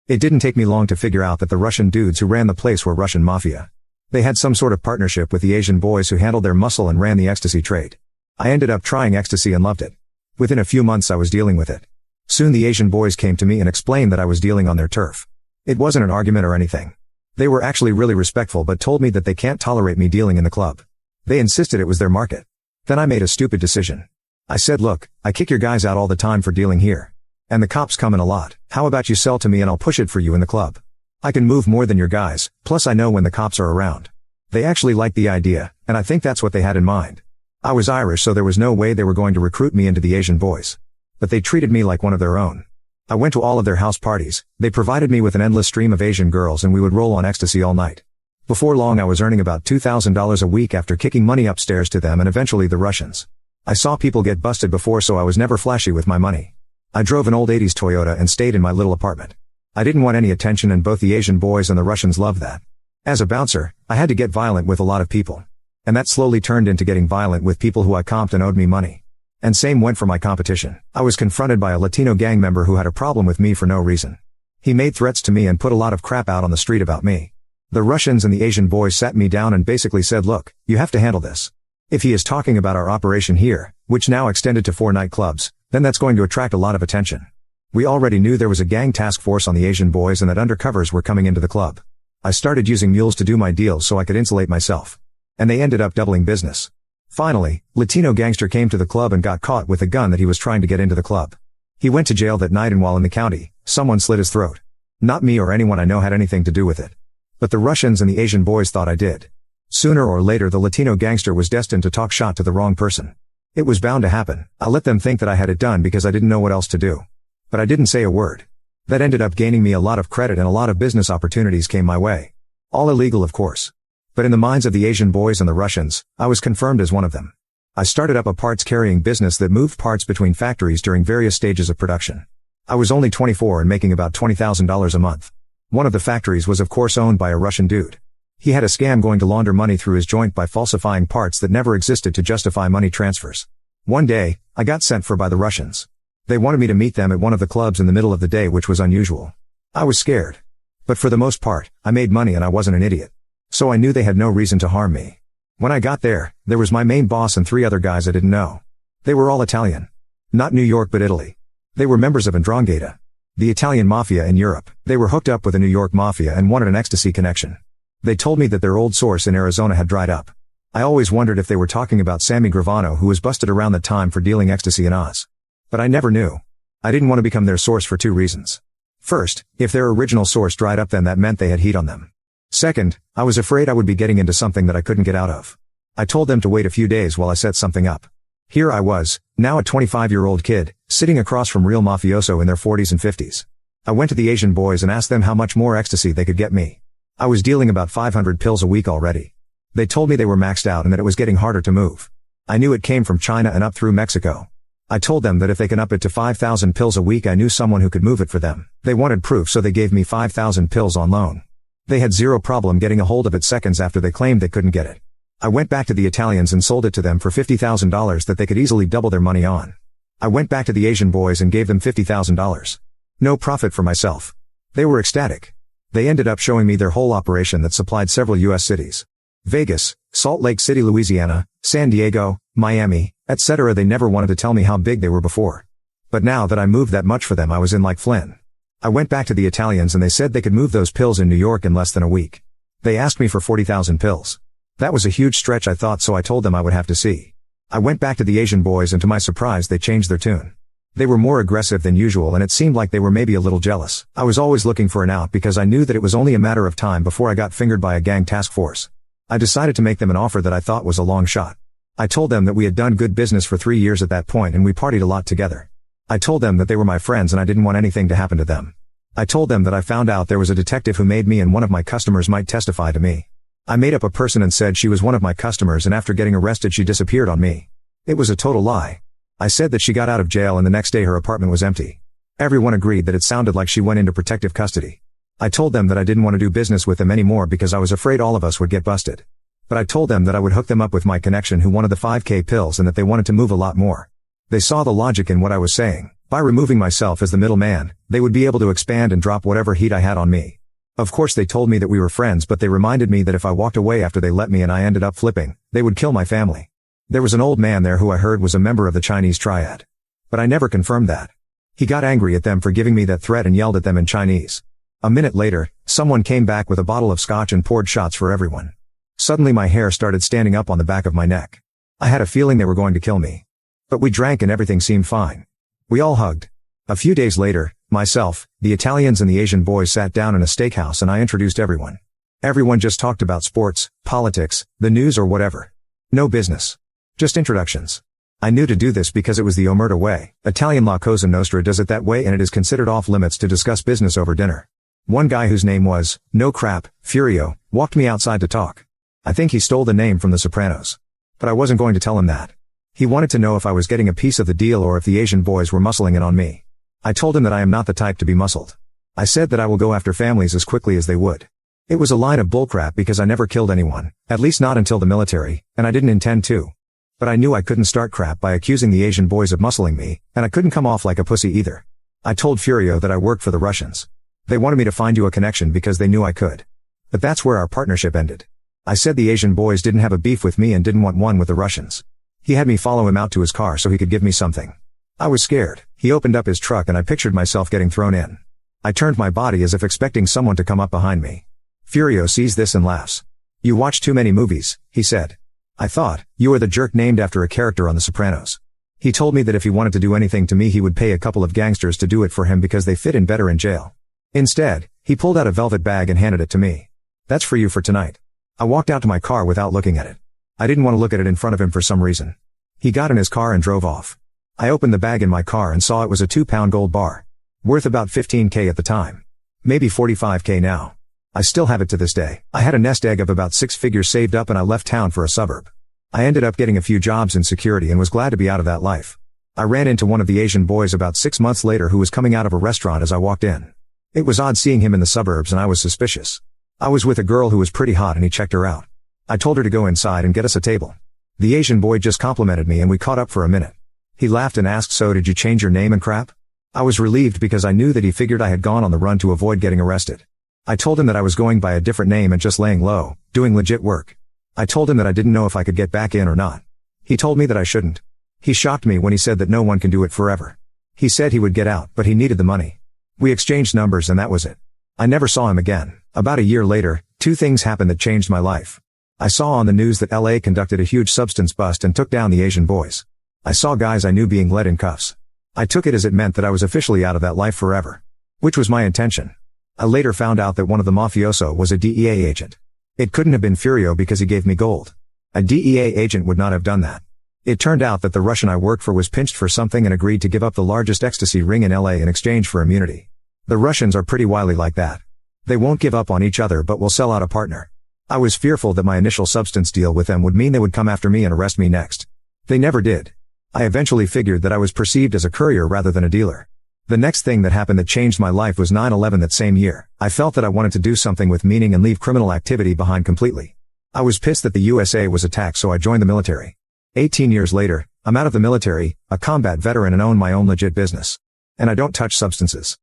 It didn't take me long to figure out that the Russian dudes who ran the place were Russian Mafia. They had some sort of partnership with the Asian boys who handled their muscle and ran the ecstasy trade. I ended up trying ecstasy and loved it. Within a few months I was dealing with it. Soon the Asian boys came to me and explained that I was dealing on their turf. It wasn't an argument or anything. They were actually really respectful but told me that they can't tolerate me dealing in the club. They insisted it was their market. Then I made a stupid decision. I said, look, I kick your guys out all the time for dealing here. And the cops come in a lot. How about you sell to me and I'll push it for you in the club? I can move more than your guys, plus I know when the cops are around. They actually liked the idea, and I think that's what they had in mind. I was Irish, so there was no way they were going to recruit me into the Asian boys. But they treated me like one of their own. I went to all of their house parties, they provided me with an endless stream of Asian girls and we would roll on ecstasy all night. Before long I was earning about $2,000 a week after kicking money upstairs to them and eventually the Russians. I saw people get busted before, so I was never flashy with my money. I drove an old 80s Toyota and stayed in my little apartment. I didn't want any attention and both the Asian boys and the Russians loved that. As a bouncer, I had to get violent with a lot of people. And that slowly turned into getting violent with people who I comped and owed me money. And same went for my competition. I was confronted by a Latino gang member who had a problem with me for no reason. He made threats to me and put a lot of crap out on the street about me. The Russians and the Asian boys sat me down and basically said, look, you have to handle this. If he is talking about our operation here, which now extended to 4 nightclubs, then that's going to attract a lot of attention. We already knew there was a gang task force on the Asian boys and that undercovers were coming into the club. I started using mules to do my deals so I could insulate myself. And they ended up doubling business. Finally, Latino gangster came to the club and got caught with a gun that he was trying to get into the club. He went to jail that night, and while in the county, someone slit his throat. Not me or anyone I know had anything to do with it. But the Russians and the Asian boys thought I did. Sooner or later the Latino gangster was destined to talk shot to the wrong person. It was bound to happen. I let them think that I had it done because I didn't know what else to do. But I didn't say a word. That ended up gaining me a lot of credit and a lot of business opportunities came my way. All illegal, of course. But in the minds of the Asian boys and the Russians, I was confirmed as one of them. I started up a parts carrying business that moved parts between factories during various stages of production. I was only 24 and making about $20,000 a month. One of the factories was of course owned by a Russian dude. He had a scam going to launder money through his joint by falsifying parts that never existed to justify money transfers. One day, I got sent for by the Russians. They wanted me to meet them at one of the clubs in the middle of the day, which was unusual. I was scared. But for the most part, I made money and I wasn't an idiot. So I knew they had no reason to harm me. When I got there was my main boss and 3 other guys I didn't know. They were all Italian. Not New York but Italy. They were members of 'Ndrangheta, the Italian Mafia in Europe. They were hooked up with a New York Mafia and wanted an ecstasy connection. They told me that their old source in Arizona had dried up. I always wondered if they were talking about Sammy Gravano, who was busted around that time for dealing ecstasy in Oz. But I never knew. I didn't want to become their source for 2 reasons. First, if their original source dried up, then that meant they had heat on them. Second, I was afraid I would be getting into something that I couldn't get out of. I told them to wait a few days while I set something up. Here I was, now a 25-year-old kid, sitting across from real mafioso in their 40s and 50s. I went to the Asian boys and asked them how much more ecstasy they could get me. I was dealing about 500 pills a week already. They told me they were maxed out and that it was getting harder to move. I knew it came from China and up through Mexico. I told them that if they can up it to 5,000 pills a week, I knew someone who could move it for them. They wanted proof, so they gave me 5,000 pills on loan. They had zero problem getting a hold of it seconds after they claimed they couldn't get it. I went back to the Italians and sold it to them for $50,000 that they could easily double their money on. I went back to the Asian boys and gave them $50,000. No profit for myself. They were ecstatic. They ended up showing me their whole operation that supplied several U.S. cities. Vegas, Salt Lake City, Louisiana, San Diego, Miami, etc. They never wanted to tell me how big they were before. But now that I moved that much for them, I was in like Flynn. I went back to the Italians and they said they could move those pills in New York in less than a week. They asked me for 40,000 pills. That was a huge stretch, I thought, so I told them I would have to see. I went back to the Asian boys and to my surprise they changed their tune. They were more aggressive than usual and it seemed like they were maybe a little jealous. I was always looking for an out because I knew that it was only a matter of time before I got fingered by a gang task force. I decided to make them an offer that I thought was a long shot. I told them that we had done good business for 3 years at that point and we partied a lot together. I told them that they were my friends and I didn't want anything to happen to them. I told them that I found out there was a detective who made me and one of my customers might testify to me. I made up a person and said she was one of my customers, and after getting arrested she disappeared on me. It was a total lie. I said that she got out of jail and the next day her apartment was empty. Everyone agreed that it sounded like she went into protective custody. I told them that I didn't want to do business with them anymore because I was afraid all of us would get busted. But I told them that I would hook them up with my connection who wanted the 5K pills and that they wanted to move a lot more. They saw the logic in what I was saying. By removing myself as the middleman, they would be able to expand and drop whatever heat I had on me. Of course they told me that we were friends, but they reminded me that if I walked away after they let me and I ended up flipping, they would kill my family. There was an old man there who I heard was a member of the Chinese triad. But I never confirmed that. He got angry at them for giving me that threat and yelled at them in Chinese. A minute later, someone came back with a bottle of scotch and poured shots for everyone. Suddenly my hair started standing up on the back of my neck. I had a feeling they were going to kill me. But we drank and everything seemed fine. We all hugged. A few days later, myself, the Italians and the Asian boys sat down in a steakhouse and I introduced everyone. Everyone just talked about sports, politics, the news or whatever. No business. Just introductions. I knew to do this because it was the Omerta way. Italian La Cosa Nostra does it that way and it is considered off limits to discuss business over dinner. One guy whose name was, no crap, Furio, walked me outside to talk. I think he stole the name from The Sopranos. But I wasn't going to tell him that. He wanted to know if I was getting a piece of the deal or if the Asian boys were muscling in on me. I told him that I am not the type to be muscled. I said that I will go after families as quickly as they would. It was a line of bullcrap because I never killed anyone, at least not until the military, and I didn't intend to. But I knew I couldn't start crap by accusing the Asian boys of muscling me, and I couldn't come off like a pussy either. I told Furio that I worked for the Russians. They wanted me to find you a connection because they knew I could. But that's where our partnership ended. I said the Asian boys didn't have a beef with me and didn't want one with the Russians. He had me follow him out to his car so he could give me something. I was scared. He opened up his truck and I pictured myself getting thrown in. I turned my body as if expecting someone to come up behind me. Furio sees this and laughs. You watch too many movies, he said. I thought, you are the jerk named after a character on The Sopranos. He told me that if he wanted to do anything to me he would pay a couple of gangsters to do it for him because they fit in better in jail. Instead, he pulled out a velvet bag and handed it to me. That's for you for tonight. I walked out to my car without looking at it. I didn't want to look at it in front of him for some reason. He got in his car and drove off. I opened the bag in my car and saw it was a 2-pound gold bar. Worth about $15K at the time. Maybe $45K now. I still have it to this day. I had a nest egg of about 6 figures saved up and I left town for a suburb. I ended up getting a few jobs in security and was glad to be out of that life. I ran into one of the Asian boys about 6 months later who was coming out of a restaurant as I walked in. It was odd seeing him in the suburbs and I was suspicious. I was with a girl who was pretty hot and he checked her out. I told her to go inside and get us a table. The Asian boy just complimented me and we caught up for a minute. He laughed and asked, so did you change your name and crap? I was relieved because I knew that he figured I had gone on the run to avoid getting arrested. I told him that I was going by a different name and just laying low, doing legit work. I told him that I didn't know if I could get back in or not. He told me that I shouldn't. He shocked me when he said that no one can do it forever. He said he would get out, but he needed the money. We exchanged numbers and that was it. I never saw him again. About a year later, 2 things happened that changed my life. I saw on the news that LA conducted a huge substance bust and took down the Asian boys. I saw guys I knew being led in cuffs. I took it as it meant that I was officially out of that life forever. Which was my intention. I later found out that one of the mafioso was a DEA agent. It couldn't have been Furio because he gave me gold. A DEA agent would not have done that. It turned out that the Russian I worked for was pinched for something and agreed to give up the largest ecstasy ring in LA in exchange for immunity. The Russians are pretty wily like that. They won't give up on each other but will sell out a partner. I was fearful that my initial substance deal with them would mean they would come after me and arrest me next. They never did. I eventually figured that I was perceived as a courier rather than a dealer. The next thing that happened that changed my life was 9/11 that same year. I felt that I wanted to do something with meaning and leave criminal activity behind completely. I was pissed that the USA was attacked so I joined the military. 18 years later, I'm out of the military, a combat veteran and own my own legit business. And I don't touch substances.